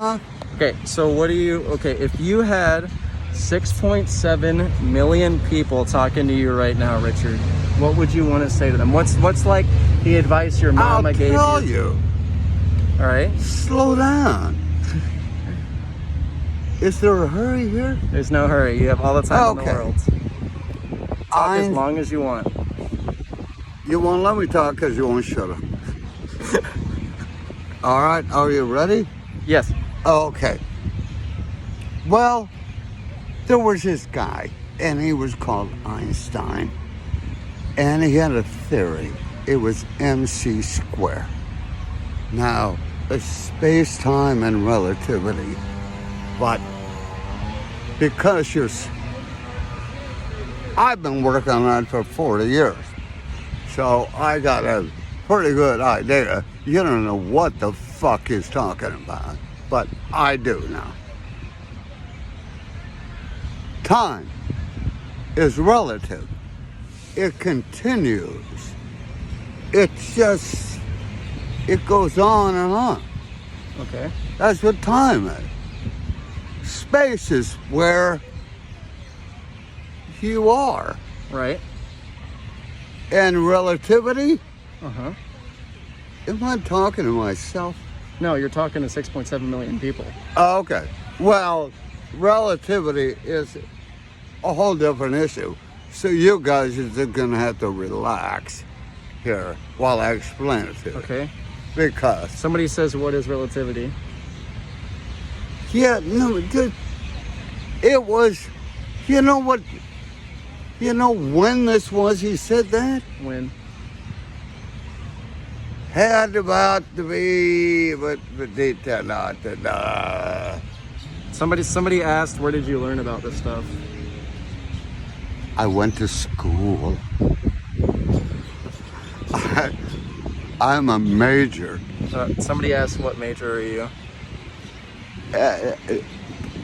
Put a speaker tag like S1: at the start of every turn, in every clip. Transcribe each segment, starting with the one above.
S1: Okay, so if you had 6.7 million people talking to you right now, Richard, what would you want to say to them? What's like the advice your mama gave you?
S2: I'll tell you.
S1: All right.
S2: Slow down. Is there a hurry here?
S1: There's no hurry. You have all the time in the world. Talk as
S2: I'm-
S1: long as you want.
S2: You won't let me talk because you won't shut up. All right, are you ready?
S1: Yes.
S2: Okay. Well, there was this guy, and he was called Einstein, and he had a theory. It was MC squared. Now, it's space-time and relativity, but because I've been working on it for 40 years, so I got a pretty good idea. You don't know what the fuck he's talking about, but I do now. Time is relative. It continues. It goes on and on.
S1: Okay.
S2: That's what time is. Space is where you are.
S1: Right.
S2: And relativity,
S1: Uh-huh.
S2: am I talking to myself?
S1: No, you're talking to 6.7 million people.
S2: Oh, okay. Well, relativity is a whole different issue. So you guys are just going to have to relax here while I explain it to you.
S1: Okay.
S2: Because,
S1: Somebody says, what is relativity?
S2: yeah, no, it was, you know what, you know when this was he said that?
S1: When?
S2: Had about to be, but
S1: Somebody asked, where did you learn about this stuff?
S2: I went to school. I'm a major.
S1: Somebody asked, what major are you?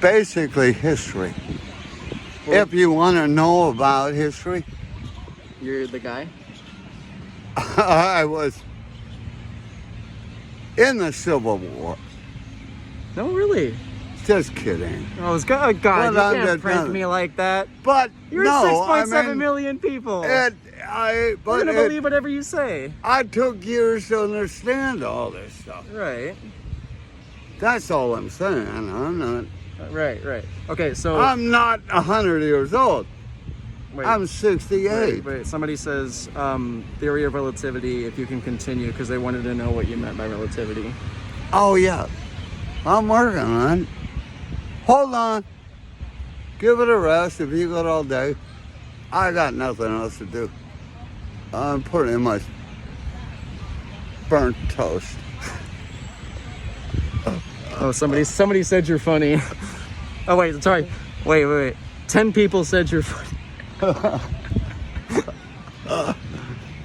S2: Basically history.
S1: Well-
S2: If you want to know about history,
S1: You're the guy?
S2: I was in the Civil War.
S1: No, really.
S2: Just kidding.
S1: Oh, God,
S2: Well,
S1: you
S2: I'm
S1: can't
S2: just
S1: prank
S2: done.
S1: me like that.
S2: But
S1: You're
S2: no,
S1: 6.7 million people. We're going to believe whatever you say.
S2: I took years to understand all this stuff.
S1: Right.
S2: That's all I'm saying. I'm not.
S1: Right. Okay, so...
S2: I'm not 100 years old.
S1: wait,
S2: I'm 68.
S1: wait. Somebody says, theory of relativity, if you can continue, because they wanted to know what you meant by relativity.
S2: Oh yeah, I'm working on it. Hold on. Give it a rest. If you got all day, I got nothing else to do. I'm pretty much burnt toast.
S1: Oh, somebody said you're funny. Oh, wait, sorry. Wait. 10 people said you're funny.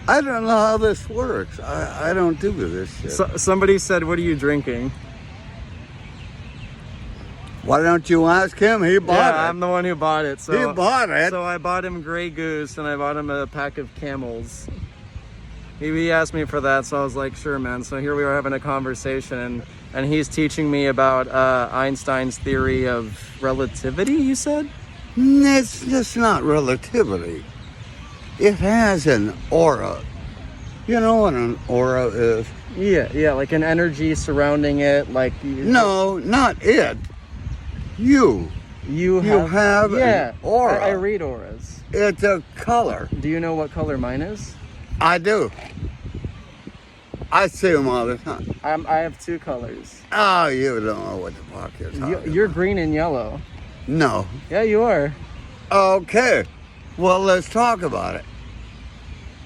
S2: I don't know how this works. I don't do this shit.
S1: Somebody said, what are you drinking?
S2: Why don't you ask him? He bought it.
S1: I'm the one who bought it. So,
S2: He bought it.
S1: So I bought him Grey Goose and I bought him a pack of Camels. He asked me for that, so I was like, sure, man. So here we are having a conversation, and he's teaching me about Einstein's theory of relativity, you said?
S2: It's just not relativity. It has an aura. You know what an aura is?
S1: Yeah, like an energy surrounding it, like...
S2: No, not it. You have an aura.
S1: I read auras.
S2: It's a color.
S1: Do you know what color mine is?
S2: I do. I see them all the time.
S1: I have two colors.
S2: Oh, you don't know what the fuck you're talking
S1: You're
S2: about.
S1: green and yellow.
S2: No.
S1: Yeah, you are.
S2: Okay. Well, let's talk about it.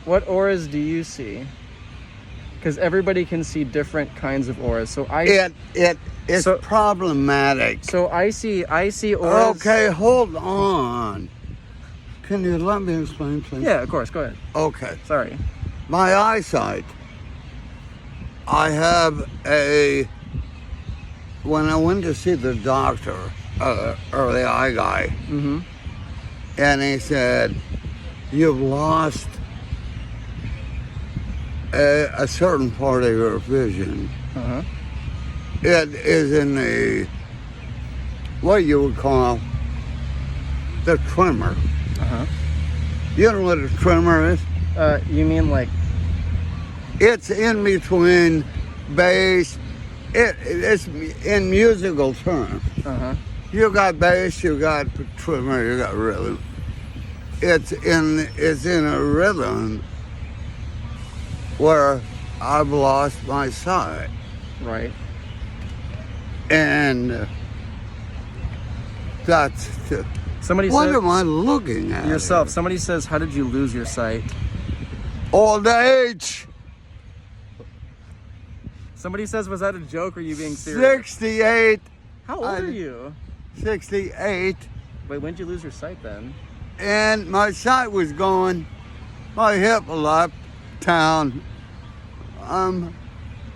S1: What auras do you see? Because everybody can see different kinds of auras. So
S2: It's
S1: So-
S2: problematic.
S1: So I see auras.
S2: Okay, hold on. Can you let me explain, please?
S1: Yeah, of course. Go ahead.
S2: Okay.
S1: Sorry.
S2: My eyesight. I have when I went to see the doctor, or the eye guy,
S1: Mm-hmm.
S2: and he said, you've lost a certain part of your vision.
S1: Uh-huh.
S2: It is in the, what you would call the trimmer.
S1: Uh-huh.
S2: You know what a trimmer is?
S1: You mean like,
S2: It's in between bass. It's in musical terms.
S1: uh-huh.
S2: You got bass, you got trimmer, you got rhythm. It's in a rhythm where I've lost my sight.
S1: Right.
S2: And that's
S1: Somebody
S2: what
S1: said,
S2: am I looking at?
S1: yourself, somebody says, how did you lose your sight?
S2: Old age.
S1: Somebody says, was that a joke or are you being serious?
S2: 68.
S1: How old are you?
S2: 68.
S1: Wait, when did you lose your sight then?
S2: And my sight was going. My hip left town. I'm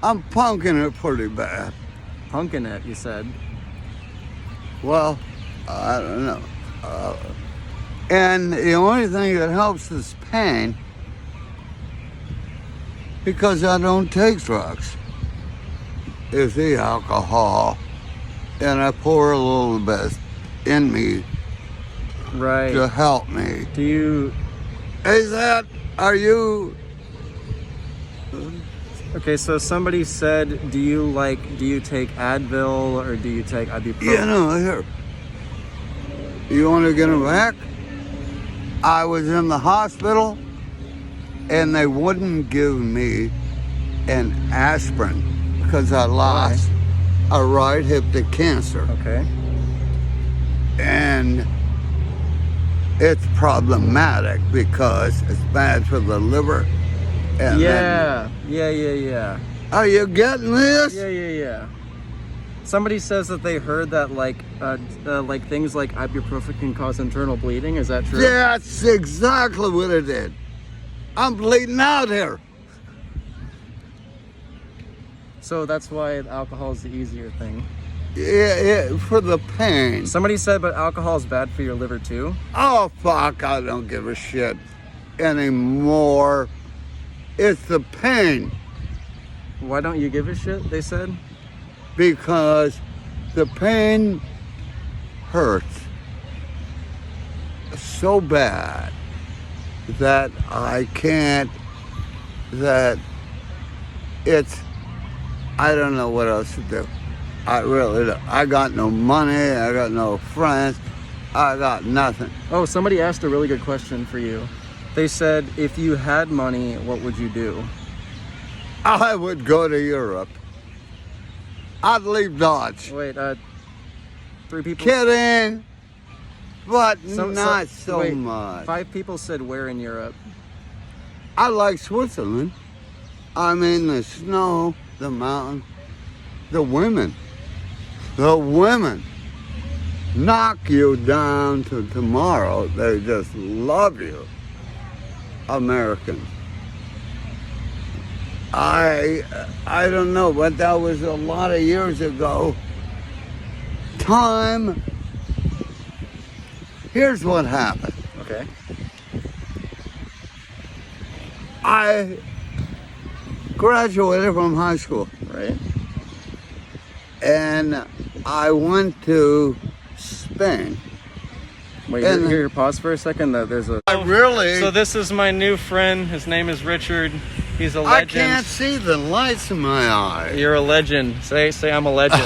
S2: punking it pretty bad.
S1: Punking it, you said.
S2: Well, I don't know. And the only thing that helps is pain, because I don't take drugs, is the alcohol. And I pour a little bit in me
S1: Right.
S2: to help me.
S1: Do you,
S2: Are you?
S1: okay, so somebody said, do you take Advil or do you take ibuprofen?
S2: You know, here. You want to get them back? I was in the hospital and they wouldn't give me an aspirin because I lost a right hip to cancer.
S1: Okay.
S2: And it's problematic because it's bad for the liver. And
S1: Yeah.
S2: Are you getting this?
S1: Yeah. Somebody says that they heard that like things like ibuprofen can cause internal bleeding. Is that true?
S2: That's exactly what it did. I'm bleeding out here.
S1: So that's why alcohol is the easier thing.
S2: Yeah, for the pain.
S1: Somebody said, but alcohol is bad for your liver too.
S2: Oh, fuck, I don't give a shit anymore. It's the pain,
S1: Why don't you give a shit? They said.
S2: because the pain hurts so bad that I can't, that it's, I don't know what else to do. I really don't. I got no money, I got no friends, I got nothing.
S1: Oh, somebody asked a really good question for you. They said, if you had money, what would you do?
S2: I would go to Europe. I'd leave Dodge.
S1: Wait, 3 people.
S2: Kidding, but
S1: Some-
S2: not
S1: some-
S2: so
S1: wait,
S2: much.
S1: 5 people said where in Europe?
S2: I like Switzerland. I mean, the snow, the mountain, the women. The women knock you down to tomorrow. They just love you. Americans. I don't know, but that was a lot of years ago. Time. Here's what happened.
S1: Okay.
S2: I graduated from high school
S1: Right.
S2: and I went to Spain.
S1: Wait,
S2: And-
S1: here, pause for a second. There's a.
S2: I really,
S1: So this is my new friend. His name is Richard. He's a
S2: I
S1: legend.
S2: can't see the lights in my eyes.
S1: You're a legend. Say I'm a legend.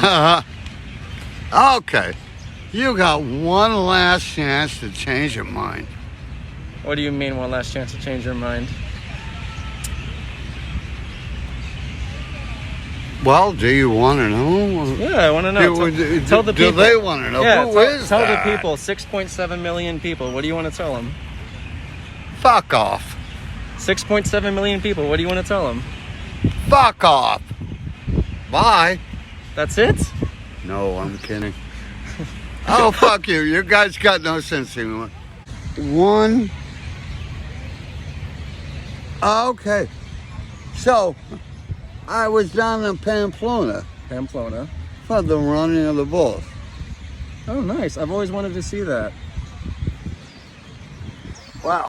S2: Okay, you got one last chance to change your mind.
S1: What do you mean, one last chance to change your mind?
S2: Well, do you want to know?
S1: Yeah, I want to know. Tell the
S2: do
S1: people.
S2: they want to know?
S1: Yeah,
S2: Who
S1: tell,
S2: is
S1: tell
S2: that?
S1: the people. 6.7 million people. What do you want to tell them?
S2: Fuck off.
S1: 6.7 million people. What do you want to tell them?
S2: Fuck off. Bye.
S1: That's it?
S2: No, I'm kidding. Oh, fuck you. You guys got no sense anymore. One. Okay. So, I was down in Pamplona
S1: Pamplona.
S2: for the running of the bulls.
S1: Oh, nice. I've always wanted to see that.
S2: Wow.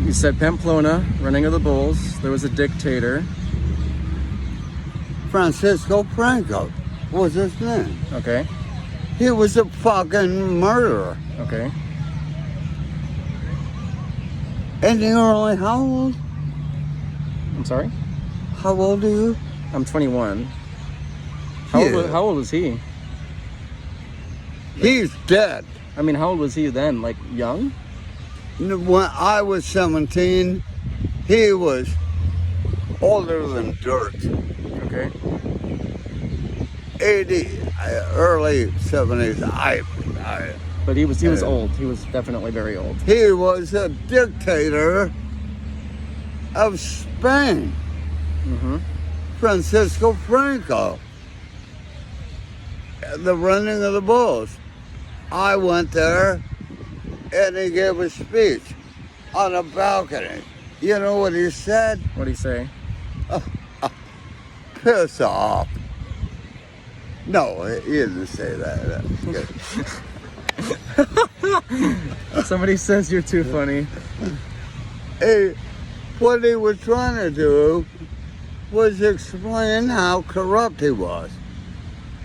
S1: You said Pamplona, running of the bulls. There was a dictator.
S2: Francisco Franco. was his name.
S1: Okay.
S2: He was a fucking murderer.
S1: Okay.
S2: And you're only how old?
S1: I'm sorry?
S2: How old are you?
S1: I'm 21.
S2: Yeah.
S1: How old was he?
S2: He's dead.
S1: I mean, how old was he then? Like, young?
S2: When I was 17, he was older than dirt.
S1: Okay.
S2: 80, early 70s.
S1: But he was old. He was definitely very old.
S2: He was a dictator of Spain,
S1: Mm-hmm.
S2: Francisco Franco. The running of the bulls. I went there and he gave a speech on a balcony. You know what he said?
S1: What'd he say?
S2: Piss off. No, he didn't say that.
S1: Somebody says you're too funny.
S2: What he was trying to do was explain how corrupt he was.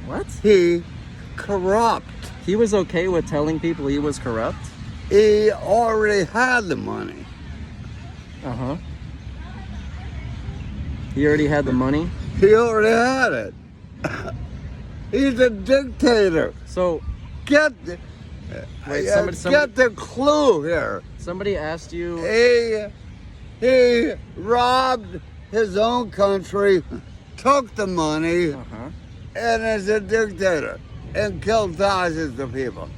S1: What?
S2: He corrupt.
S1: He was okay with telling people he was corrupt?
S2: He already had the money.
S1: Uh-huh. He already had the money?
S2: He already had it. He's a dictator.
S1: So,
S2: Get the,
S1: wait,
S2: get the clue here.
S1: somebody asked you...
S2: He robbed his own country, took the money,
S1: Uh-huh.
S2: and is a dictator and killed thousands of people.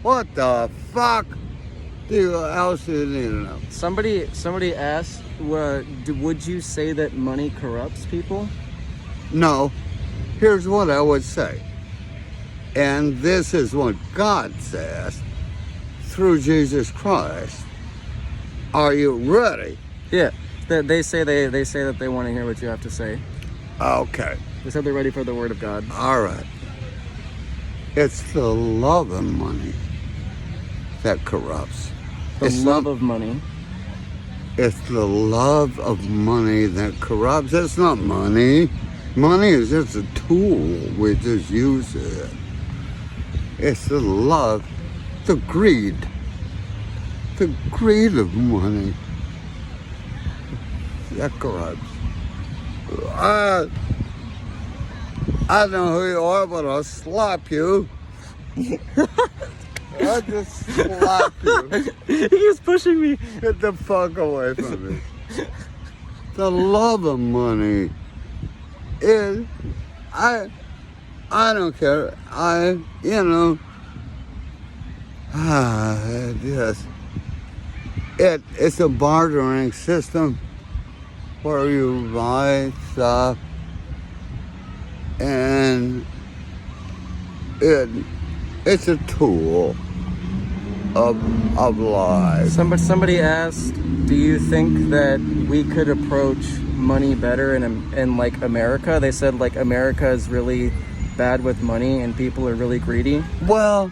S2: What the fuck else do you need to know?
S1: Somebody asked, would you say that money corrupts people?
S2: No, here's what I would say. And this is what God says through Jesus Christ. Are you ready?
S1: Yeah. They say that they want to hear what you have to say.
S2: Okay.
S1: They said they're ready for the word of God.
S2: All right. It's the love of money that corrupts.
S1: The
S2: It's
S1: love
S2: not-
S1: of money.
S2: It's the love of money that corrupts. It's not money. Money is just a tool. We just use it. It's the love, the greed of money that corrupts. I don't know who you are, but I'll slap you. I'll just slap you.
S1: He's pushing me.
S2: Get the fuck away from me. The love of money is, I don't care. It's a bartering system where you buy stuff and it's a tool of life.
S1: Somebody asked, do you think that we could approach money better in like America? They said like America is really bad with money and people are really greedy.
S2: Well,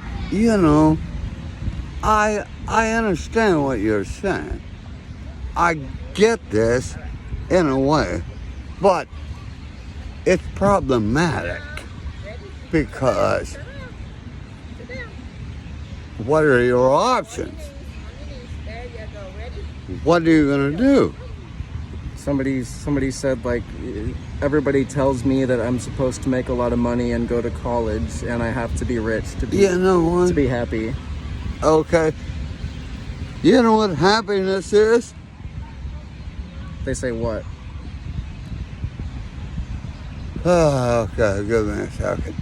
S2: I understand what you're saying. I get this in a way, but it's problematic because what are your options? What are you gonna do?
S1: Somebody said like everybody tells me that I'm supposed to make a lot of money and go to college and I have to be rich to be
S2: You know what?
S1: to be happy.
S2: Okay. You know what happiness is?
S1: They say what?
S2: Oh, okay, give me a second.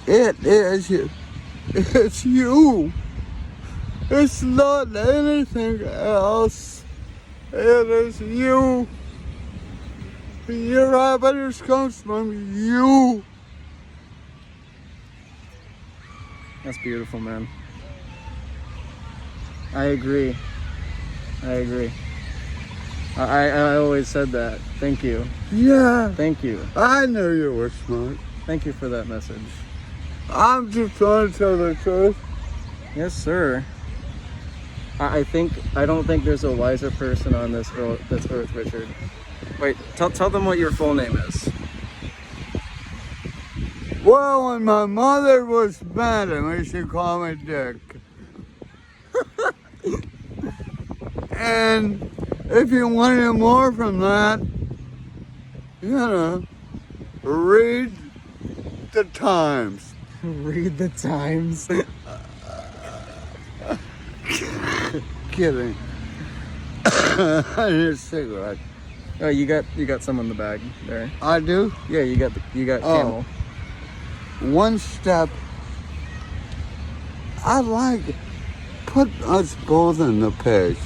S2: It is you. It's you. It's not anything else. It is you. Your happiness comes from you.
S1: That's beautiful, man. I agree. I always said that. Thank you.
S2: Yeah,
S1: Thank you.
S2: I knew you were smart.
S1: Thank you for that message.
S2: I'm just trying to tell the truth.
S1: Yes, sir. I don't think there's a wiser person on this earth, Richard. Wait, tell them what your full name is.
S2: Well, when my mother was mad at me, she called me Dick. And if you want any more from that, read the Times.
S1: Read the Times.
S2: Kidding. I need a cigarette.
S1: Oh, you got some in the bag there.
S2: I do?
S1: Yeah, you got Camel.
S2: One step. I like it. Put us both in the picture.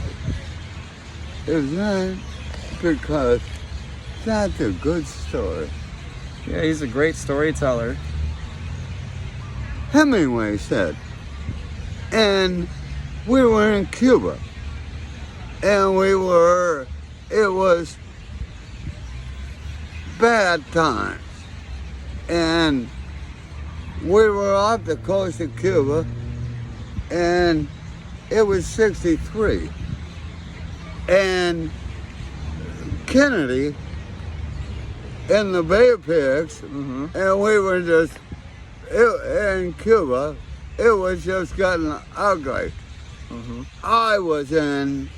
S2: Is that because that's a good story?
S1: Yeah, he's a great storyteller.
S2: Hemingway said, and we were in Cuba, and it was bad times, and we were off the coast of Cuba, and it was 63, and Kennedy in the Bay of Pigs, and we were just, in Cuba, it was just getting ugly. I was in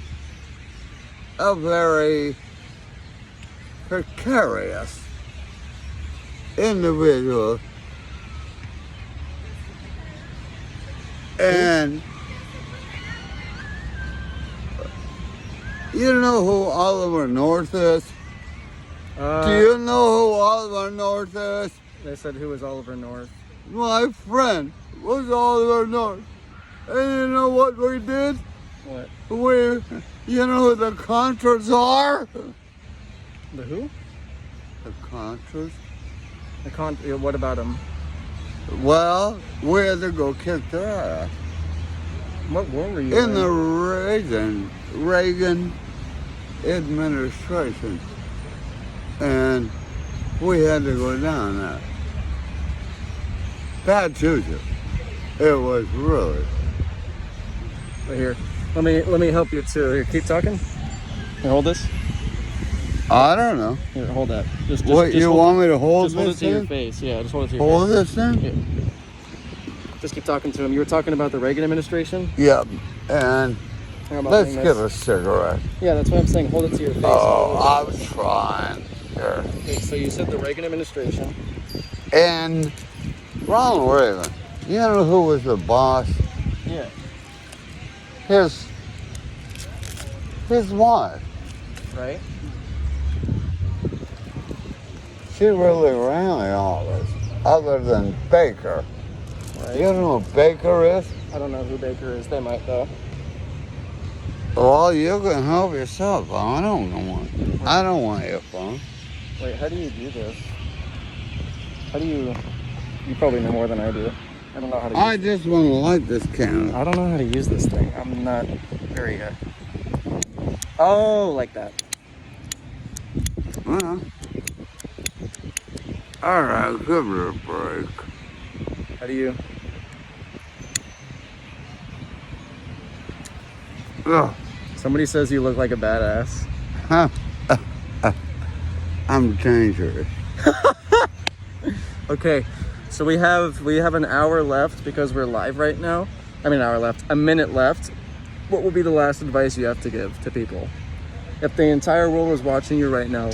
S2: a very precarious individual, and you know who Oliver North is? Do you know who Oliver North is?
S1: They said who was Oliver North?
S2: My friend was Oliver North. And you know what we did?
S1: What?
S2: You know who the Contras are?
S1: The who?
S2: The Contras.
S1: What about him?
S2: Well, we had to go kick their ass.
S1: What war were you
S2: In the Reagan administration. And we had to go down that. Bad juju. It was really.
S1: Right here. Let me help you too. Here, keep talking. Here, hold this.
S2: I don't know.
S1: Here, hold that. Just
S2: What, you want me to hold
S1: Just hold it
S2: this
S1: to your
S2: thing?
S1: face. Yeah, just hold it to your
S2: Hold
S1: face.
S2: this thing?
S1: Yeah. Just keep talking to him. You were talking about the Reagan administration?
S2: Yep. And
S1: How about
S2: let's
S1: doing
S2: get
S1: this?
S2: a cigarette.
S1: Yeah, that's what I'm saying. Hold it to your face.
S2: Oh, I'm trying. Here.
S1: Okay, so you said the Reagan administration.
S2: And Ronald Reagan, you know who was the boss?
S1: Yeah.
S2: His wife.
S1: Right?
S2: She really ran the office, other than Baker.
S1: Right.
S2: You know who Baker is?
S1: I don't know who Baker is. They might though.
S2: Well, you can help yourself. I don't know. I don't want your phone.
S1: Wait, how do you do this? How do you? You probably know more than I do. I don't know how to.
S2: I just want to light this candle.
S1: I don't know how to use this thing. I'm not very. Oh, like that.
S2: Well, all right, give it a break.
S1: How do you?
S2: Ugh.
S1: Somebody says you look like a badass.
S2: Huh. I'm dangerous.
S1: Okay, so we have an hour left because we're live right now. I mean, an hour left, a minute left. What would be the last advice you have to give to people? If the entire world was watching you right now,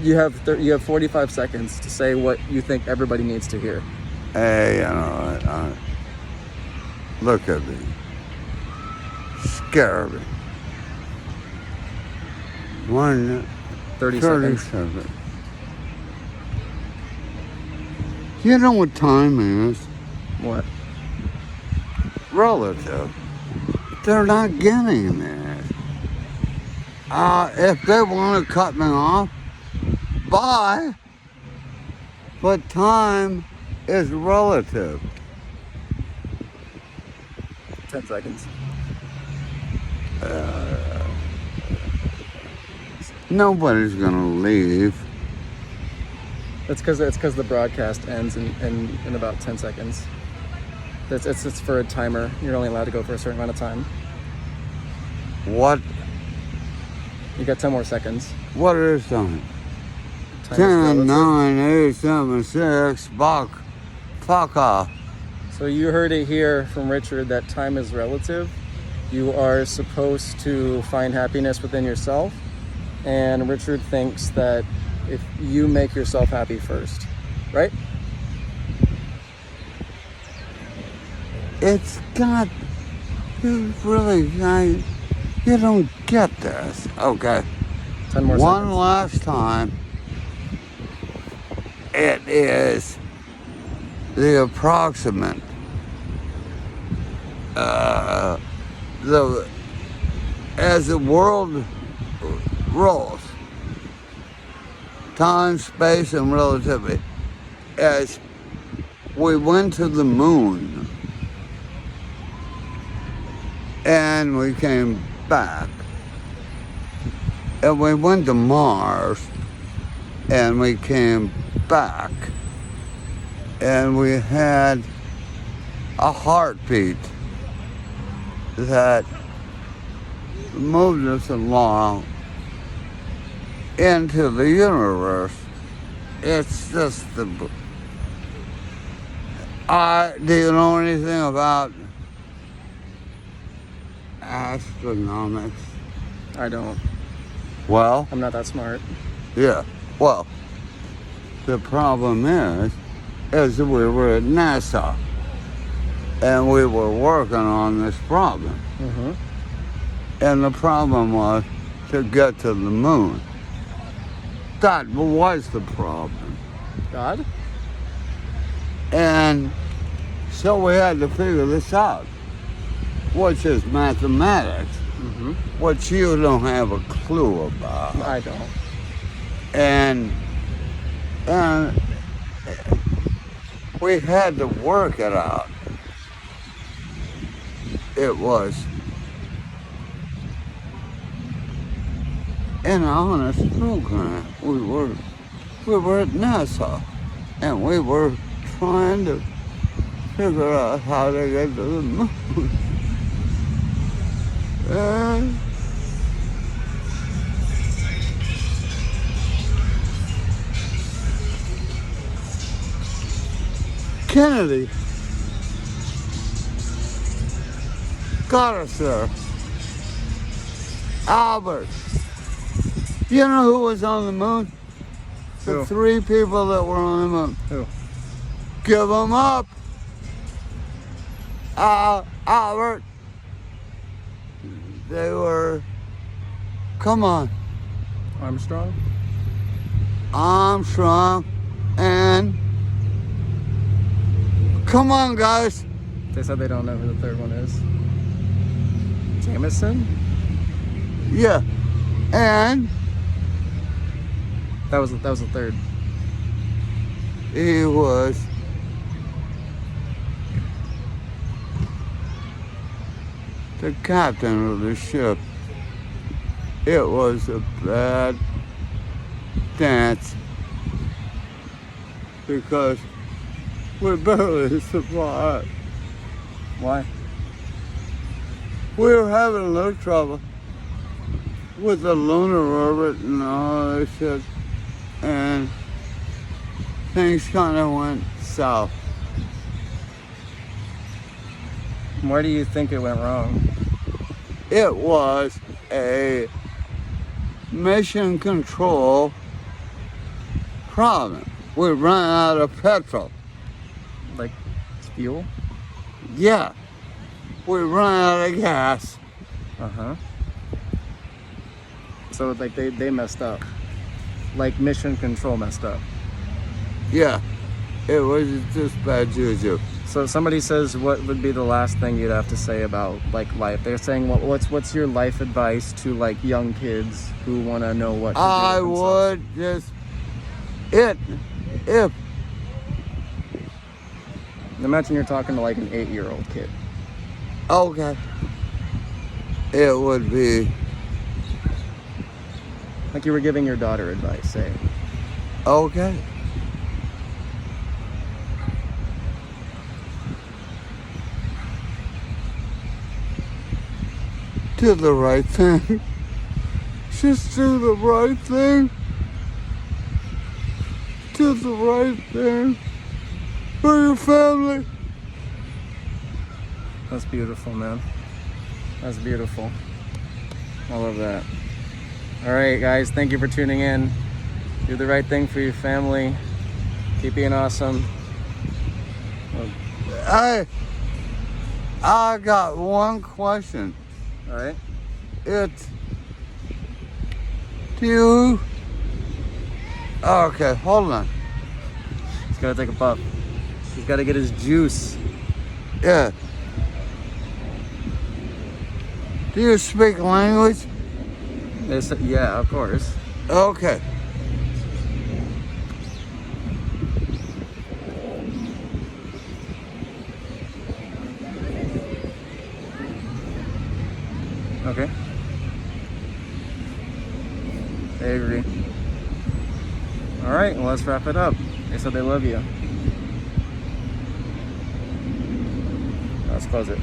S1: you have 45 seconds to say what you think everybody needs to hear.
S2: Hey, you know, look at me. Scare me.
S1: 30
S2: 30
S1: seconds.
S2: seconds. You know what time is?
S1: What?
S2: Relative. They're not getting this. If they want to cut me off, bye. But time is relative.
S1: 10 seconds.
S2: Nobody's gonna leave.
S1: It's because the broadcast ends in about 10 seconds. It's for a timer. You're only allowed to go for a certain amount of time.
S2: What
S1: You got 10 more seconds.
S2: What is time?
S1: Time is
S2: 10,
S1: relative.
S2: 9, 8, 7, 6, fuck off.
S1: So you heard it here from Richard that time is relative. You are supposed to find happiness within yourself. And Richard thinks that if you make yourself happy first, right?
S2: It's got, you really, you don't get this, okay?
S1: 10 more
S2: One
S1: seconds.
S2: last time, it is the approximate, as the world rolls, time, space, and relativity, as we went to the moon and we came back, and we went to Mars and we came back, and we had a heartbeat that moved us along into the universe. It's just do you know anything about astronomics?
S1: I don't.
S2: Well,
S1: I'm not that smart.
S2: yeah. Well, the problem is we were at NASA and we were working on this problem.
S1: Mm-hmm.
S2: And the problem was to get to the moon. That was the problem.
S1: God?
S2: And so we had to figure this out, which is mathematics,
S1: Mm-hmm.
S2: which you don't have a clue about.
S1: I don't.
S2: And we had to work it out. It was an honest program. We were at NASA, and we were trying to figure out how to get to the moon. And Kennedy got us there. Albert. You know who was on the moon? The
S1: Who?
S2: 3 people that were on the moon.
S1: Who?
S2: Give them up. Albert. They were, come on,
S1: Armstrong?
S2: Armstrong, and come on, guys.
S1: They said they don't know who the third one is. Jameson?
S2: Yeah, and
S1: That was the third.
S2: he was the captain of the ship. It was a bad dance because we barely survived.
S1: Why?
S2: We were having a little trouble with the lunar orbit and all that shit, and things kind of went south.
S1: Why do you think it went wrong?
S2: It was a mission control problem. We ran out of petrol.
S1: Like, it's fuel?
S2: Yeah, we ran out of gas.
S1: Uh-huh. So, like, they messed up. Like, mission control messed up.
S2: Yeah, it was just bad juju.
S1: So somebody says, what would be the last thing you'd have to say about, like, life? They're saying, what's your life advice to, like, young kids who want to know what to do
S2: I
S1: with themselves?
S2: would just, if
S1: Imagine you're talking to, like, an 8-year-old kid.
S2: okay, it would be,
S1: Like you were giving your daughter advice, say.
S2: okay. Do the right thing. Just do the right thing. Do the right thing for your family.
S1: That's beautiful, man. That's beautiful. I love that. All right, guys, thank you for tuning in. Do the right thing for your family. Keep being awesome.
S2: Hey, I got one question.
S1: All right.
S2: It's, do you, okay, hold on.
S1: He's gotta take a puff. He's gotta get his juice.
S2: Yeah. Do you speak language?
S1: Yeah, of course.
S2: Okay.
S1: Okay. I agree. All right, well, let's wrap it up. They said they love you. Let's close it.